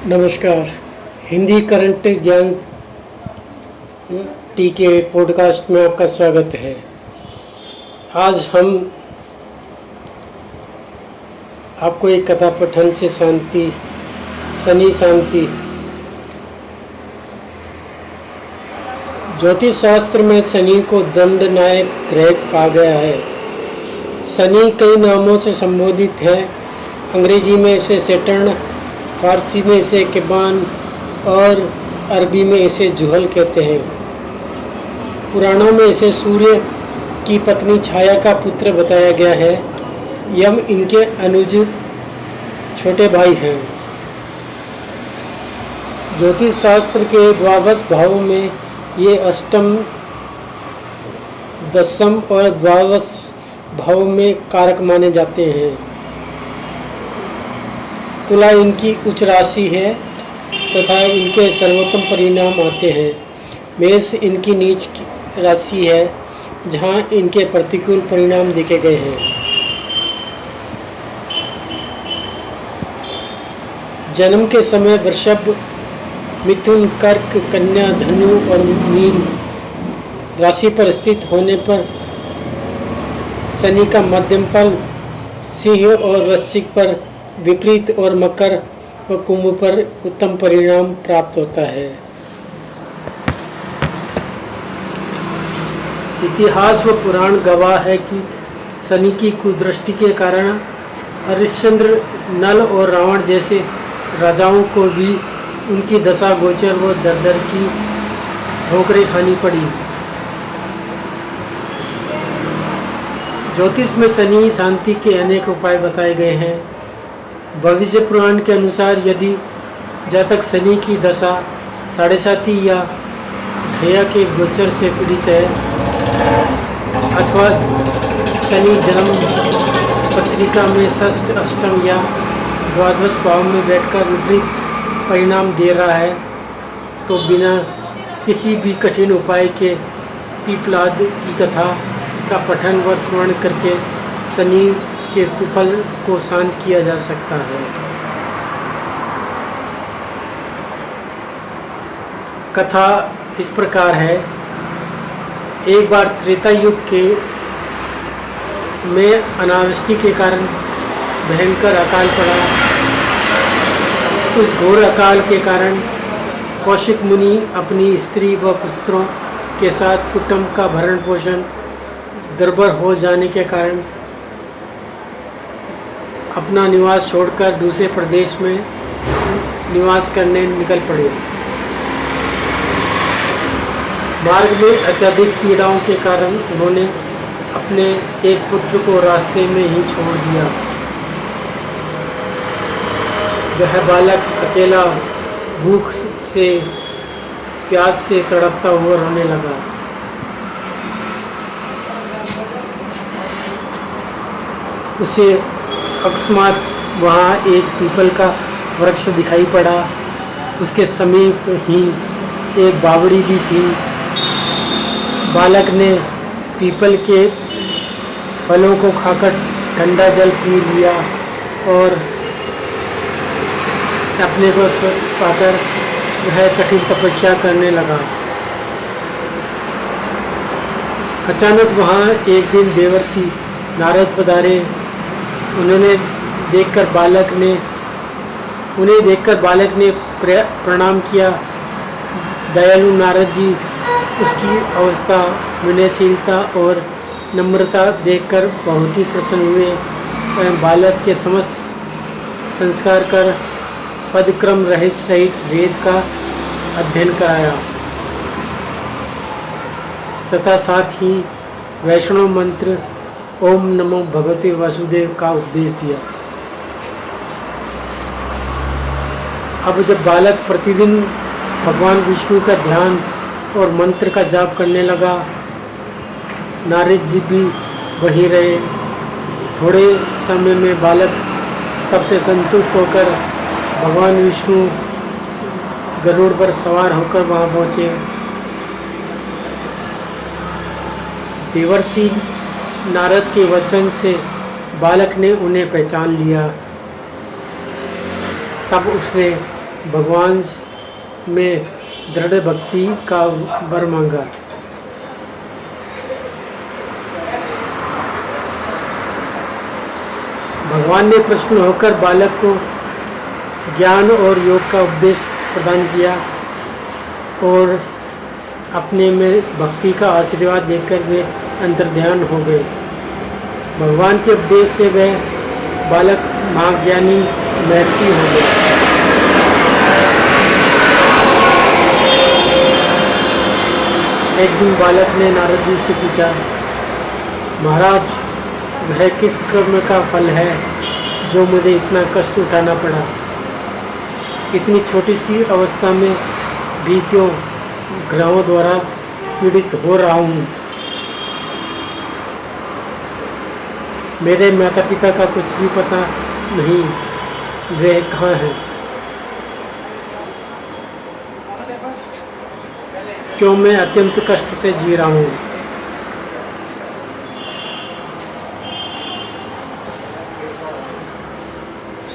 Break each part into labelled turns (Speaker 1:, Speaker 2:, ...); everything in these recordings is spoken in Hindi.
Speaker 1: नमस्कार। हिंदी करंट ज्ञान टी के पॉडकास्ट में आपका स्वागत है। आज हम आपको एक कथा पठन से शनि शांति। ज्योतिष शास्त्र में शनि को दंडनायक ग्रह कहा गया है। शनि कई नामों से संबोधित है। अंग्रेजी में इसे सैटर्न, फारसी में इसे किबान और अरबी में इसे जुहल कहते हैं। पुराणों में इसे सूर्य की पत्नी छाया का पुत्र बताया गया है। यम इनके अनुज छोटे भाई हैं। ज्योतिष शास्त्र के द्वादश भावों में ये अष्टम, दशम और द्वादश भाव में कारक माने जाते हैं। तुला इनकी उच्च राशि है तथा इनके सर्वोत्तम परिणाम आते हैं। मेष इनकी नीच राशि है जहां इनके प्रतिकूल परिणाम देखे गए हैं। जन्म के समय वृषभ, मिथुन, कर्क, कन्या, धनु और मीन राशि पर स्थित होने पर शनि का मध्यम फल, सिंह और वृश्चिक पर विपरीत और मकर व कुंभ पर उत्तम परिणाम प्राप्त होता है। इतिहास व पुराण गवाह है कि शनि की कुदृष्टि के कारण हरिश्चंद्र, नल और रावण जैसे राजाओं को भी उनकी दशा गोचर व दर की ठोकरें खानी पड़ी। ज्योतिष में शनि शांति के अनेक उपाय बताए गए हैं। भविष्य पुराण के अनुसार यदि जातक शनि की दशा साढ़ेसाती या ढैया के गोचर से पीड़ित है अथवा शनि जन्म पत्रिका में षष्ठ, अष्टम या द्वादश भाव में बैठकर विपरीत परिणाम दे रहा है तो बिना किसी भी कठिन उपाय के पीपलाद की कथा का पठन व स्मरण करके शनि के कुफल को शांत किया जा सकता है। कथा इस प्रकार है। एक बार त्रेता युग के में अनावृष्टि के कारण भयंकर अकाल पड़ा। उस घोर अकाल के कारण कौशिक मुनि अपनी स्त्री व पुत्रों के साथ कुटुंब का भरण पोषण दुर्भर हो जाने के कारण अपना निवास छोड़कर दूसरे प्रदेश में निवास करने निकल पड़े। मार्ग में अत्यधिक पीड़ाओं के कारण उन्होंने अपने एक पुत्र को रास्ते में ही छोड़ दिया। वह बालक अकेला भूख से, प्यास से तड़पता हुआ रोने लगा। उसे अकस्मात वहाँ एक पीपल का वृक्ष दिखाई पड़ा। उसके समीप ही एक बावड़ी भी थी। बालक ने पीपल के फलों को खाकर ठंडा जल पी लिया और अपने को स्वस्थ पाकर वह कठिन तपस्या करने लगा। अचानक वहाँ एक दिन देवर्षि नारद पधारे। उन्हें देखकर बालक ने प्रणाम किया। दयालु नारद जी उसकी अवस्था, विनयशीलता और नम्रता देखकर बहुत ही प्रसन्न हुए। वह बालक के समस्त संस्कार कर पदक्रम रहित सहित वेद का अध्ययन कराया तथा साथ ही वैष्णव मंत्र ओम नमो भगवते वासुदेव का उपदेश दिया। अब जब बालक प्रतिदिन भगवान विष्णु का ध्यान और मंत्र का जाप करने लगा, नारद जी भी वहीं रहे। थोड़े समय में बालक तब से संतुष्ट होकर भगवान विष्णु गरुड़ पर सवार होकर वहां पहुंचे। देवर्षि नारद के वचन से बालक ने उन्हें पहचान लिया। तब उसने भगवान में दृढ़ भक्ति का वर मांगा। भगवान ने प्रसन्न होकर बालक को ज्ञान और योग का उपदेश प्रदान किया और अपने में भक्ति का आशीर्वाद देकर वे अंतर्ध्यान हो गए। भगवान के उपदेश से वह बालक महाज्ञानी महर्षि हो गया। एक दिन बालक ने नारद जी से पूछा, महाराज, वह किस कर्म का फल है जो मुझे इतना कष्ट उठाना पड़ा? इतनी छोटी सी अवस्था में भी क्यों ग्रहों द्वारा पीड़ित हो रहा हूँ? मेरे माता पिता का कुछ भी पता नहीं, वे कहाँ हैं? क्यों मैं अत्यंत कष्ट से जी रहा हूँ?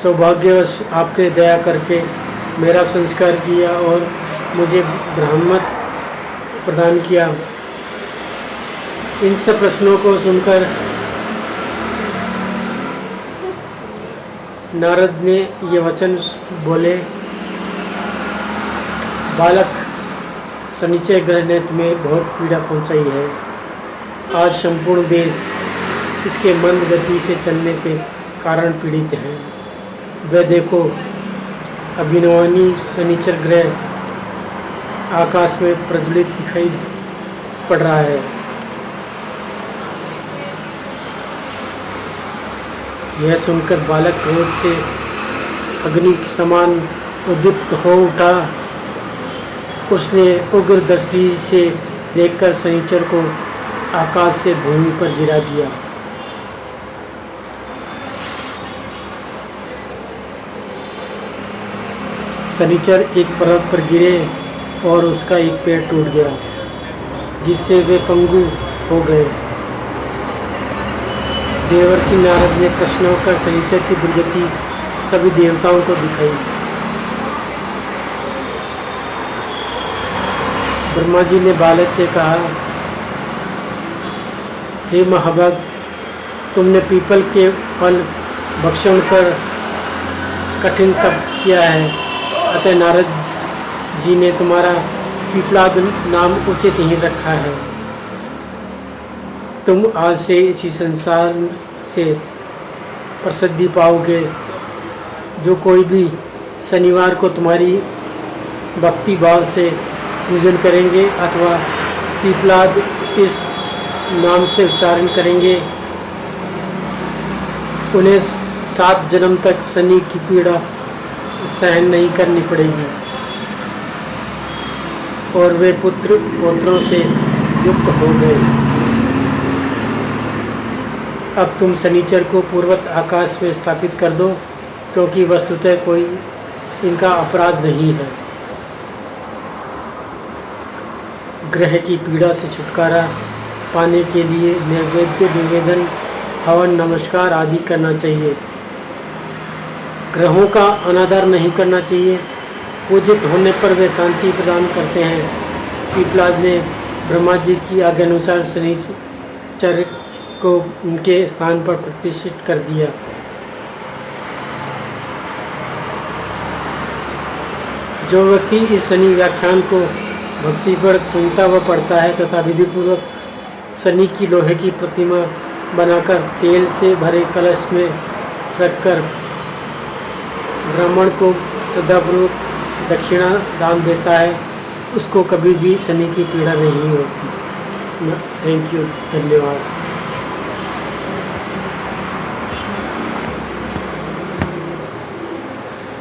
Speaker 1: सौभाग्यवश आपने दया करके मेरा संस्कार किया और मुझे ब्राह्मण प्रदान किया। इन सब प्रश्नों को सुनकर नारद ने ये वचन बोले, बालक, शनिचर ग्रह ने तुम्हें बहुत पीड़ा पहुंचाई है। आज संपूर्ण देश इसके मंद गति से चलने के कारण पीड़ित है। वह देखो, अभिनवानी शनिचर ग्रह आकाश में प्रज्वलित दिखाई पड़ रहा है। यह सुनकर बालक क्रोध से अग्नि समान उद्दीप्त हो उठा। उसने उग्र दृष्टि से देखकर शनिचर को आकाश से भूमि पर गिरा दिया। शनिचर एक पर्वत पर गिरे और उसका एक पैर टूट गया, जिससे वे पंगु हो गए। देवर्षि नारद ने प्रश्न होकर शनिचर की दुर्गति सभी देवताओं को दिखाई। ब्रह्मा जी ने बालक से कहा, हे महाभाग, तुमने पीपल के फल भक्षण कर कठिन तप किया है, अतः नारद जी ने तुम्हारा पीपलाद नाम उचित ही रखा है। तुम आज से इसी संसार से प्रसिद्धि पाओगे। जो कोई भी शनिवार को तुम्हारी भक्ति भाव से पूजन करेंगे अथवा पीपलाद इस नाम से उच्चारण करेंगे, उन्हें 7 जन्म तक शनि की पीड़ा सहन नहीं करनी पड़ेगी और वे पुत्र पौत्रों से युक्त हो गए। अब तुम शनिचर को पूर्वत आकाश में स्थापित कर दो, क्योंकि वस्तुतः कोई इनका अपराध नहीं है। ग्रह की पीड़ा से छुटकारा पाने के लिए नैवेद्य निवेदन, हवन, नमस्कार आदि करना चाहिए। ग्रहों का अनादर नहीं करना चाहिए। पूजित होने पर वे शांति प्रदान करते हैं। पीपलाद ने ब्रह्मा जी की आज्ञा अनुसार शनिचर को उनके स्थान पर प्रतिष्ठित कर दिया। जो व्यक्ति इस शनि व्याख्यान को भक्ति पर सुनता व पढ़ता है तथा विधिपूर्वक शनि की लोहे की प्रतिमा बनाकर तेल से भरे कलश में रखकर ब्राह्मण को श्रद्धापूर्वक दक्षिणा दान देता है, उसको कभी भी शनि की पीड़ा नहीं होती। थैंक यू, धन्यवाद।